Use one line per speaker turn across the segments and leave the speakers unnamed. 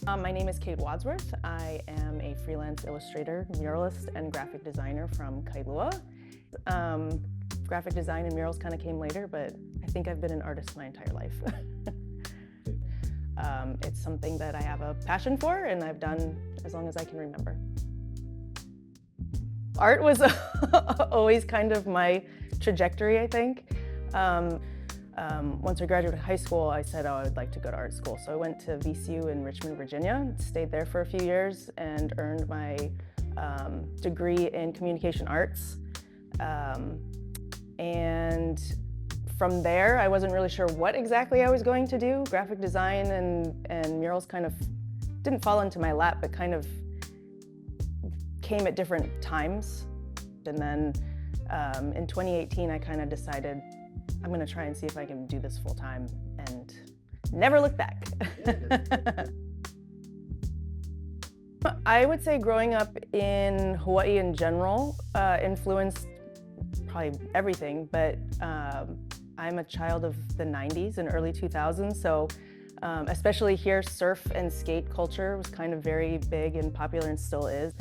My name is Kate Wadsworth. I am a freelance illustrator, muralist, and graphic designer from Kailua. Graphic design and murals kind of came later, but I think I've been an artist my entire life. It's something that I have a passion for and I've done as long as I can remember. Art was always kind of my trajectory, I think. Once I graduated high school, I said, I would like to go to art school. So I went to VCU in Richmond, Virginia, stayed there for a few years and earned my degree in communication arts. And from there, I wasn't really sure what exactly I was going to do. Graphic design and murals kind of didn't fall into my lap, but kind of came at different times. And then in 2018, I kind of decided I'm going to try and see if I can do this full time and never look back. I would say growing up in Hawaii in general influenced probably everything, but I'm a child of the 90s and early 2000s, so especially here, surf and skate culture was kind of very big and popular and still is.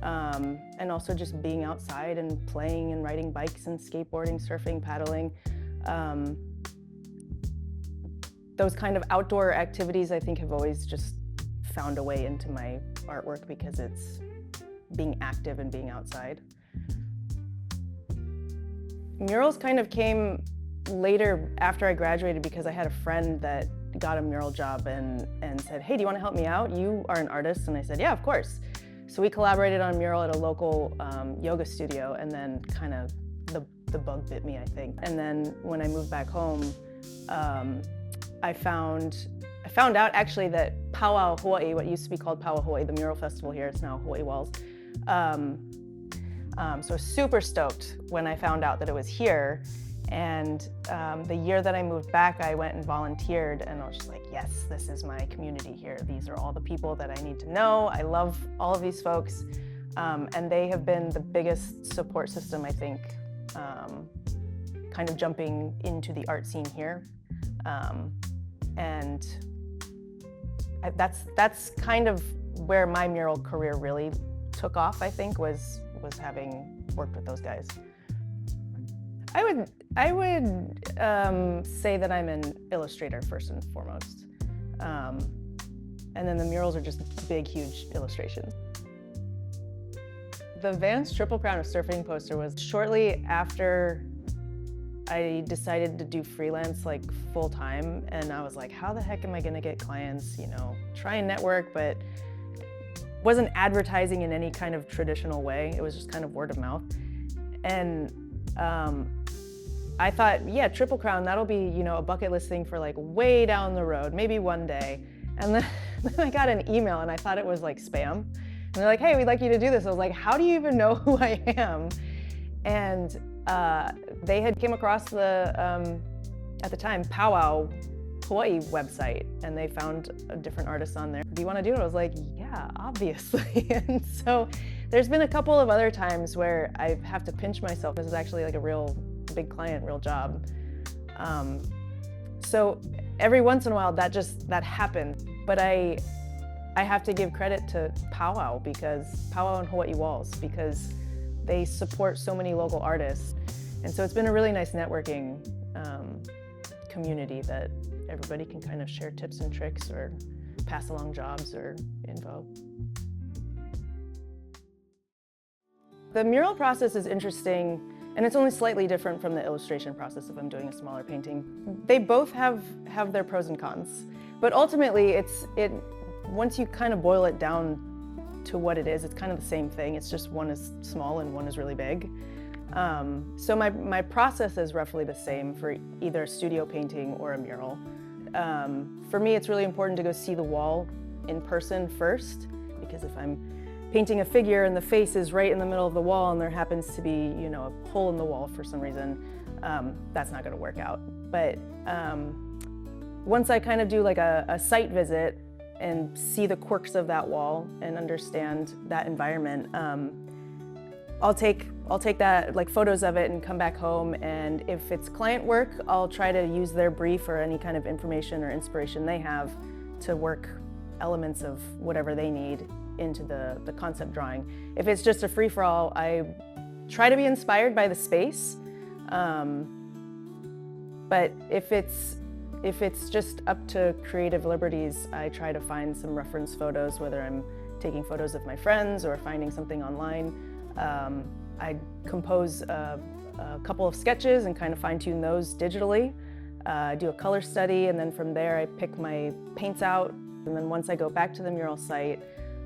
And also just being outside and playing and riding bikes and skateboarding, surfing, paddling. Those kind of outdoor activities I think have always just found a way into my artwork because it's being active and being outside. Murals kind of came later after I graduated because I had a friend that got a mural job and said, hey, do you want to help me out? You are an artist. And I said, yeah, of course. So we collaborated on a mural at a local yoga studio, and then kind of the bug bit me, I think. And then when I moved back home, I found out actually that Powwow Hawaii, what used to be called Powwow Hawaii, the mural festival here, it's now Hawaii Walls. So I was super stoked when I found out that it was here. And the year that I moved back, I went and volunteered, and I was just like, yes, this is my community here. These are all the people that I need to know. I love all of these folks. And they have been the biggest support system, I think, kind of jumping into the art scene here. And that's kind of where my mural career really took off, I think, was having worked with those guys. I would say that I'm an illustrator first and foremost. And then the murals are just big, huge illustrations. The Vans Triple Crown of Surfing poster was shortly after I decided to do freelance like full time, and I was like, how the heck am I gonna get clients? You know, try and network, but wasn't advertising in any kind of traditional way. It was just kind of word of mouth. And I thought, yeah, Triple Crown, that'll be, you know, a bucket list thing for like way down the road, maybe one day. And then I got an email and I thought it was like spam. And they're like, hey, we'd like you to do this. I was like, how do you even know who I am? And they had came across the, at the time, Powwow Hawaii website, and they found different artists on there. Do you want to do it? I was like, yeah, obviously. And so there's been a couple of other times where I have to pinch myself. This is actually like a real big client, real job. So every once in a while that happens. But I have to give credit to Powwow, because Powwow and Hawaii Walls, because they support so many local artists. And so it's been a really nice networking community that everybody can kind of share tips and tricks or pass along jobs or info. The mural process is interesting, and it's only slightly different from the illustration process if I'm doing a smaller painting. They both have their pros and cons, but ultimately once you kind of boil it down to what it is, it's kind of the same thing. It's just one is small and one is really big. So my process is roughly the same for either a studio painting or a mural. For me, it's really important to go see the wall in person first, because if I'm painting a figure and the face is right in the middle of the wall and there happens to be, you know, a hole in the wall for some reason, that's not going to work out. But once I kind of do like a site visit and see the quirks of that wall and understand that environment, I'll take that, like photos of it, and come back home, and if it's client work, I'll try to use their brief or any kind of information or inspiration they have to work elements of whatever they need into the concept drawing. If it's just a free-for-all, I try to be inspired by the space, but if it's just up to creative liberties, I try to find some reference photos, whether I'm taking photos of my friends or finding something online. I compose a couple of sketches and kind of fine-tune those digitally, do a color study, and then from there I pick my paints out. And then once I go back to the mural site,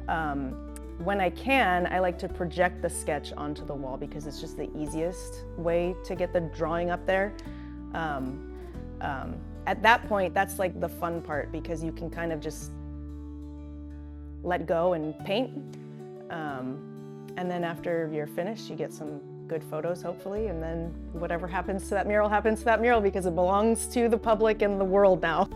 when I can, I like to project the sketch onto the wall because it's just the easiest way to get the drawing up there. At that point, that's like the fun part because you can kind of just let go and paint. And then after you're finished, you get some good photos, hopefully, and then whatever happens to that mural happens to that mural because it belongs to the public and the world now.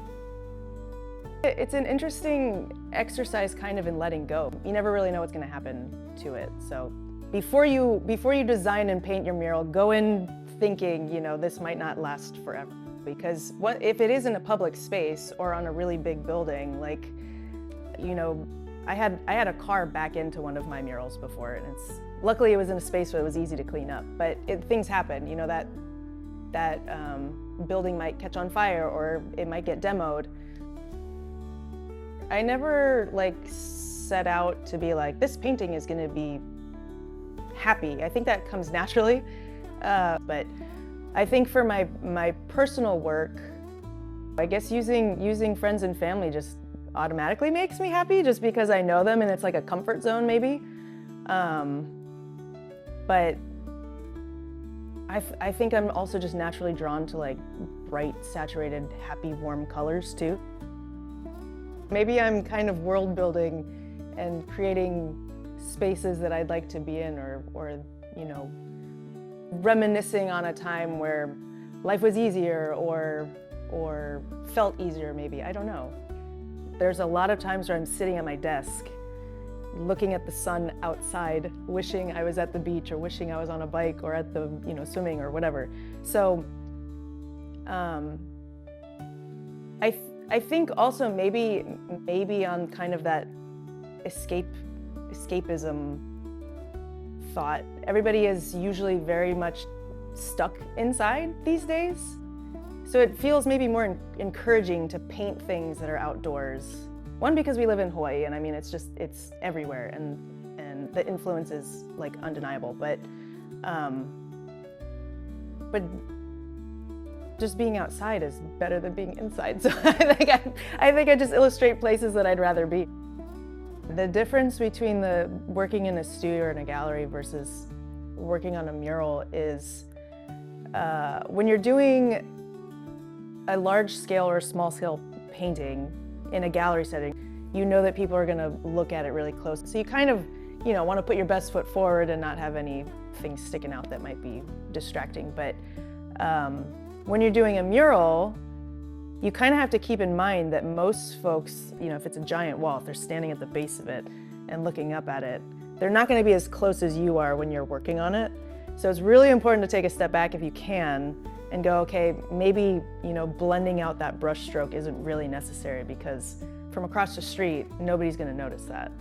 It's an interesting exercise kind of in letting go. You never really know what's going to happen to it. So before you design and paint your mural, go in thinking, you know, this might not last forever. Because if it is in a public space or on a really big building, like, you know, I had a car back into one of my murals before, and luckily it was in a space where it was easy to clean up. But things happen, you know, that building might catch on fire or it might get demoed. I never like set out to be like, this painting is going to be happy. I think that comes naturally, but I think for my personal work, I guess using friends and family just automatically makes me happy just because I know them and it's like a comfort zone maybe. But I think I'm also just naturally drawn to like bright, saturated, happy, warm colors too. Maybe I'm kind of world building and creating spaces that I'd like to be in or you know, reminiscing on a time where life was easier or felt easier maybe, I don't know. There's a lot of times where I'm sitting at my desk looking at the sun outside, wishing I was at the beach or wishing I was on a bike or at the, you know, swimming or whatever. So I think also maybe on kind of that escapism thought. Everybody is usually very much stuck inside these days. So it feels maybe more encouraging to paint things that are outdoors. One, because we live in Hawaii, and I mean, it's everywhere, and the influence is like undeniable, but just being outside is better than being inside. So I think I just illustrate places that I'd rather be. The difference between the working in a studio or in a gallery versus working on a mural is when you're doing a large scale or small scale painting in a gallery setting, you know that people are going to look at it really close. So you kind of, you know, want to put your best foot forward and not have anything sticking out that might be distracting. But when you're doing a mural, you kind of have to keep in mind that most folks, you know, if it's a giant wall, if they're standing at the base of it and looking up at it, they're not going to be as close as you are when you're working on it. So it's really important to take a step back if you can and go, okay, maybe, you know, blending out that brush stroke isn't really necessary because from across the street, nobody's going to notice that.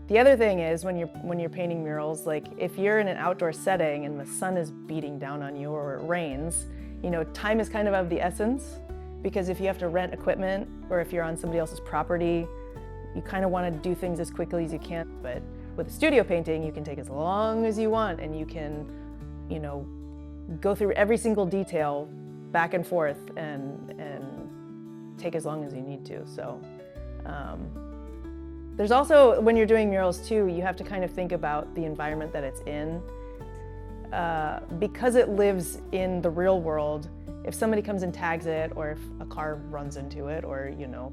The other thing is when you're painting murals, like if you're in an outdoor setting and the sun is beating down on you or it rains, you know, time is kind of the essence, because if you have to rent equipment or if you're on somebody else's property, you kind of want to do things as quickly as you can. But with a studio painting, you can take as long as you want and you can, you know, go through every single detail back and forth and take as long as you need to. So there's also, when you're doing murals too, you have to kind of think about the environment that it's in. Because it lives in the real world, if somebody comes and tags it, or if a car runs into it, or, you know,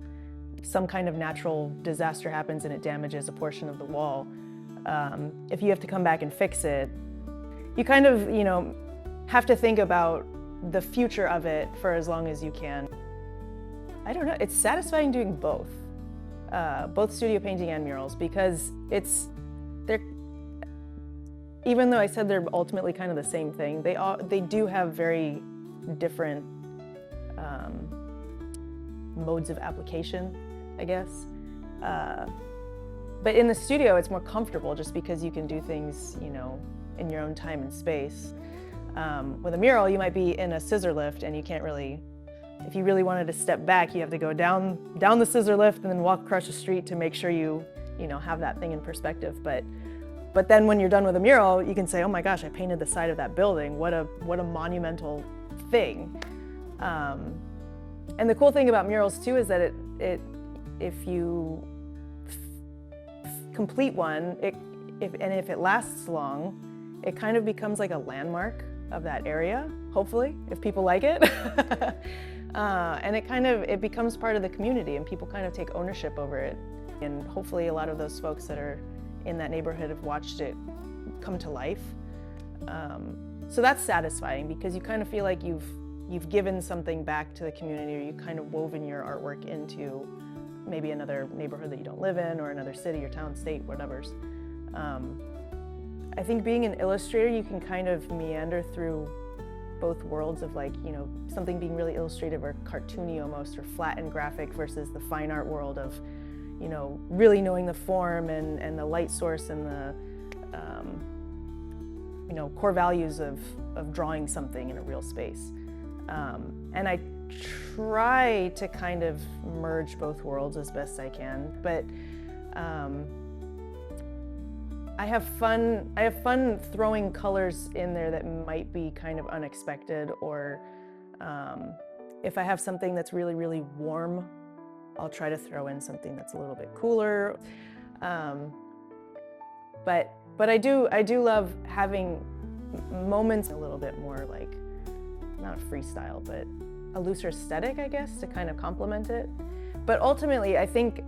some kind of natural disaster happens and it damages a portion of the wall, if you have to come back and fix it, you kind of, you know, have to think about the future of it for as long as you can. I don't know, it's satisfying doing both studio painting and murals, because even though I said they're ultimately kind of the same thing, they do have very different modes of application, I guess. But in the studio, it's more comfortable just because you can do things, you know, in your own time and space. With a mural, you might be in a scissor lift and you can't really, if you really wanted to step back, you have to go down the scissor lift and then walk across the street to make sure you know, have that thing in perspective. But then when you're done with a mural, you can say, oh my gosh, I painted the side of that building. What a monumental thing. And the cool thing about murals too is that if you complete one, if it lasts long, it kind of becomes like a landmark of that area, hopefully, if people like it. And it becomes part of the community and people kind of take ownership over it. And hopefully a lot of those folks that are in that neighborhood have watched it come to life. So that's satisfying because you kind of feel like you've given something back to the community, or you kind of woven your artwork into maybe another neighborhood that you don't live in, or another city or town, state, whatever's. I think being an illustrator, you can kind of meander through both worlds of, like, you know, something being really illustrative or cartoony almost, or flat and graphic, versus the fine art world of, you know, really knowing the form and the light source and the you know, core values of drawing something in a real space. And I try to kind of merge both worlds as best I can, but I have fun throwing colors in there that might be kind of unexpected, or if I have something that's really, really warm, I'll try to throw in something that's a little bit cooler. But I do love having moments a little bit more like, not a freestyle, but a looser aesthetic, I guess, to kind of complement it. But ultimately, I think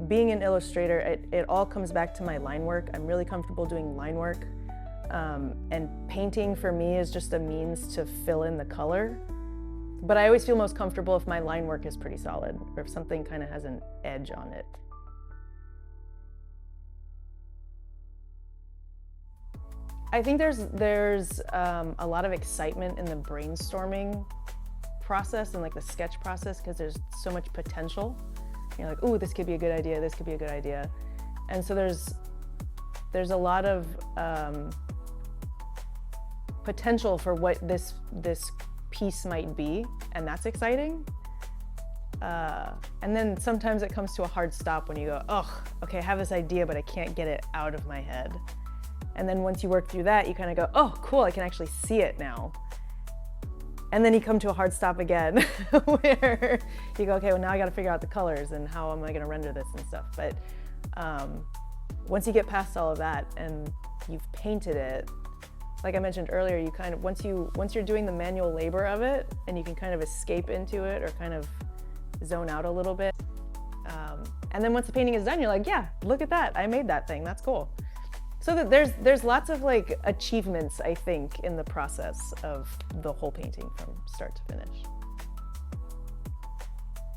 being an illustrator, it all comes back to my line work. I'm really comfortable doing line work. And painting for me is just a means to fill in the color. But I always feel most comfortable if my line work is pretty solid, or if something kind of has an edge on it. I think there's a lot of excitement in the brainstorming process and like the sketch process, because there's so much potential. You're like, ooh, this could be a good idea, this could be a good idea. And so there's a lot of potential for what this piece might be, and that's exciting. And then sometimes it comes to a hard stop when you go, oh, okay, I have this idea, but I can't get it out of my head. And then once you work through that, you kind of go, oh, cool, I can actually see it now. And then you come to a hard stop again, where you go, okay, well, now I got to figure out the colors and how am I going to render this and stuff. But once you get past all of that and you've painted it, like I mentioned earlier, you kind of, once you're doing the manual labor of it, and you can kind of escape into it or kind of zone out a little bit. And then once the painting is done, you're like, yeah, look at that, I made that thing, that's cool. So that there's lots of like achievements, I think, in the process of the whole painting from start to finish.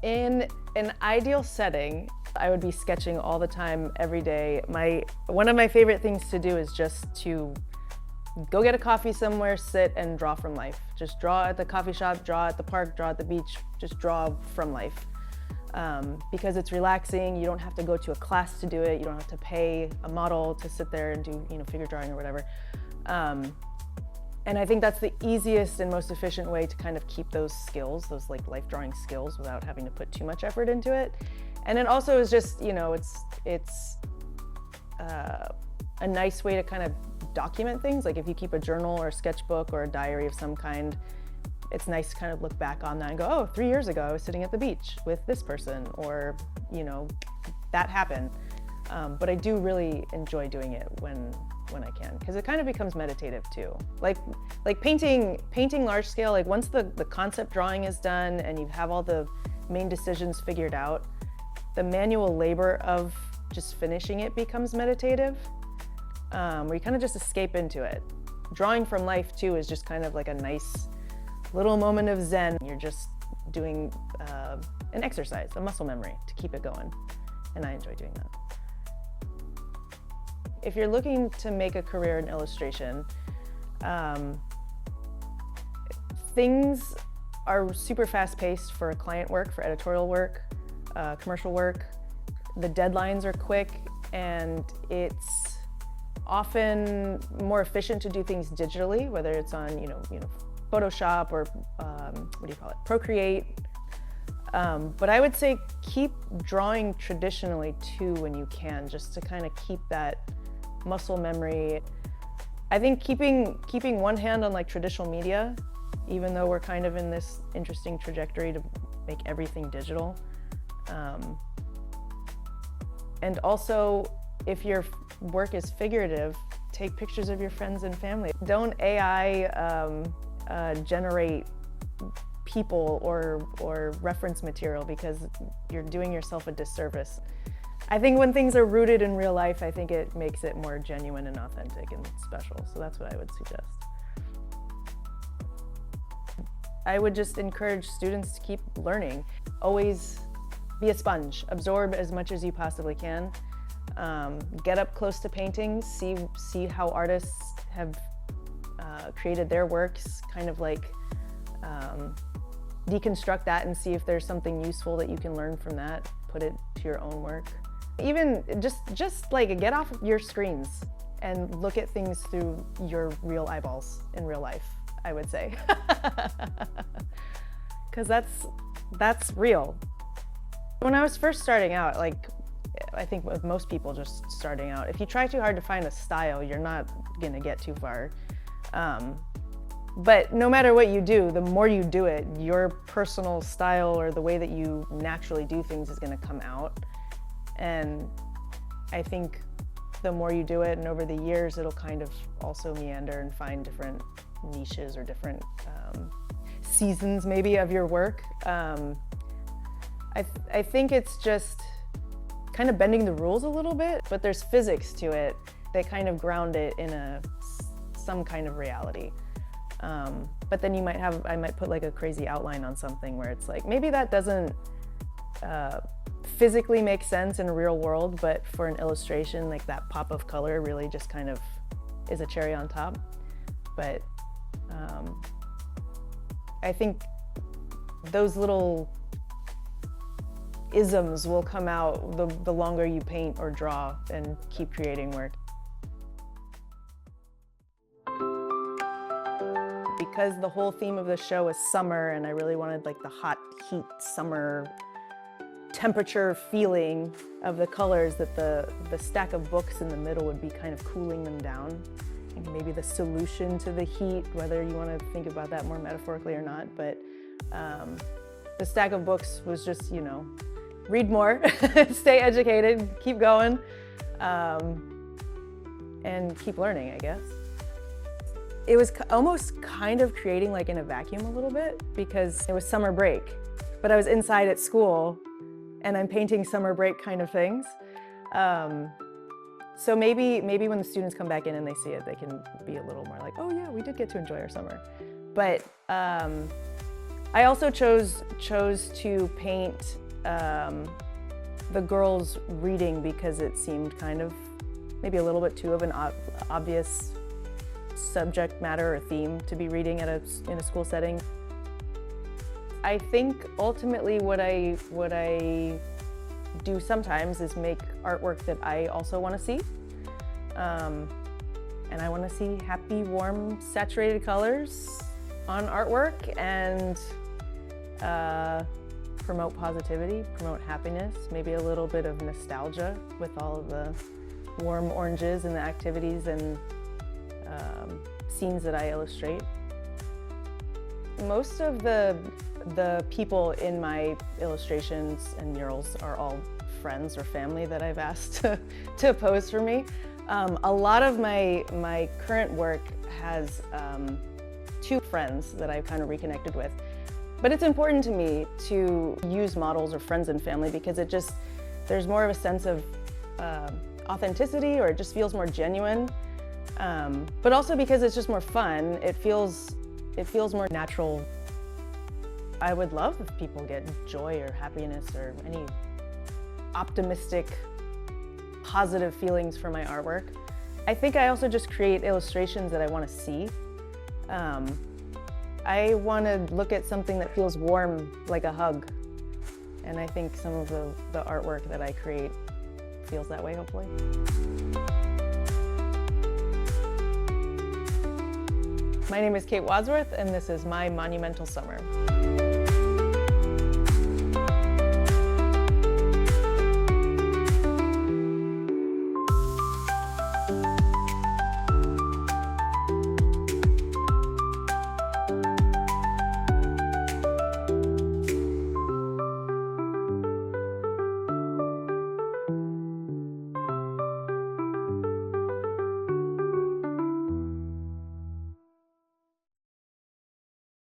In an ideal setting, I would be sketching all the time, every day. One of my favorite things to do is just to go get a coffee somewhere, sit and draw from life. Just draw at the coffee shop, draw at the park, draw at the beach, just draw from life. Because it's relaxing, you don't have to go to a class to do it, you don't have to pay a model to sit there and do, you know, figure drawing or whatever. And I think that's the easiest and most efficient way to kind of keep those skills, those like life drawing skills, without having to put too much effort into it. And it also is just, you know, it's a nice way to kind of document things. Like if you keep a journal or a sketchbook or a diary of some kind, it's nice to kind of look back on that and go, oh, 3 years ago I was sitting at the beach with this person, or, you know, that happened. But I do really enjoy doing it when I can, because it kind of becomes meditative too. Like painting large scale, like once the concept drawing is done and you have all the main decisions figured out, the manual labor of just finishing it becomes meditative, where you kind of just escape into it. Drawing from life too is just kind of like a nice little moment of zen. You're just doing an exercise, a muscle memory to keep it going. And I enjoy doing that. If you're looking to make a career in illustration, things are super fast-paced for client work, for editorial work, commercial work. The deadlines are quick, and it's often more efficient to do things digitally, whether it's on Photoshop or Procreate. But I would say keep drawing traditionally too when you can, just to kind of keep that muscle memory. I think keeping one hand on like traditional media, even though we're kind of in this interesting trajectory to make everything digital. And also, if your work is figurative, take pictures of your friends and family. Don't AI generate people or reference material, because you're doing yourself a disservice. I think when things are rooted in real life, I think it makes it more genuine and authentic and special. So that's what I would suggest. I would just encourage students to keep learning. Always be a sponge. Absorb as much as you possibly can. Get up close to paintings. See how artists have created their works. Kind of like deconstruct that and see if there's something useful that you can learn from that. Put it to your own work. Even just like get off your screens and look at things through your real eyeballs in real life, I would say. Because that's real. When I was first starting out, like I think with most people just starting out, if you try too hard to find a style, you're not gonna get too far. But no matter what you do, the more you do it, your personal style or the way that you naturally do things is gonna come out. And I think the more you do it, and over the years, it'll kind of also meander and find different niches or different seasons maybe of your work. I think it's just kind of bending the rules a little bit, but there's physics to it that kind of ground it in some kind of reality. But then I might put like a crazy outline on something where it's like, maybe that doesn't physically make sense in a real world, but for an illustration, like that pop of color really just kind of is a cherry on top. But I think those little isms will come out the longer you paint or draw and keep creating work. Because the whole theme of the show is summer, and I really wanted like the hot heat summer temperature feeling of the colors, that the stack of books in the middle would be kind of cooling them down. And maybe the solution to the heat, whether you want to think about that more metaphorically or not, but the stack of books was just, read more, stay educated, keep going, and keep learning, I guess. It was almost kind of creating like in a vacuum a little bit, because it was summer break, but I was inside at school and I'm painting summer break kind of things. So maybe when the students come back in and they see it, they can be a little more like, oh yeah, we did get to enjoy our summer. But I also chose to paint the girls reading, because it seemed kind of maybe a little bit too of an obvious subject matter or theme to be reading in a school setting. I think ultimately what I do sometimes is make artwork that I also want to see. And I want to see happy, warm, saturated colors on artwork, and promote positivity, promote happiness, maybe a little bit of nostalgia with all of the warm oranges and the activities and scenes that I illustrate. Most of the people in my illustrations and murals are all friends or family that I've asked to pose for me. A lot of my current work has two friends that I've kind of reconnected with. But it's important to me to use models or friends and family, because there's more of a sense of authenticity, or it just feels more genuine. But also because it's just more fun, it feels more natural. I would love if people get joy or happiness or any optimistic, positive feelings from my artwork. I think I also just create illustrations that I want to see. I want to look at something that feels warm, like a hug. And I think some of the artwork that I create feels that way, hopefully. My name is Kate Wadsworth, and this is My Monumental Summer.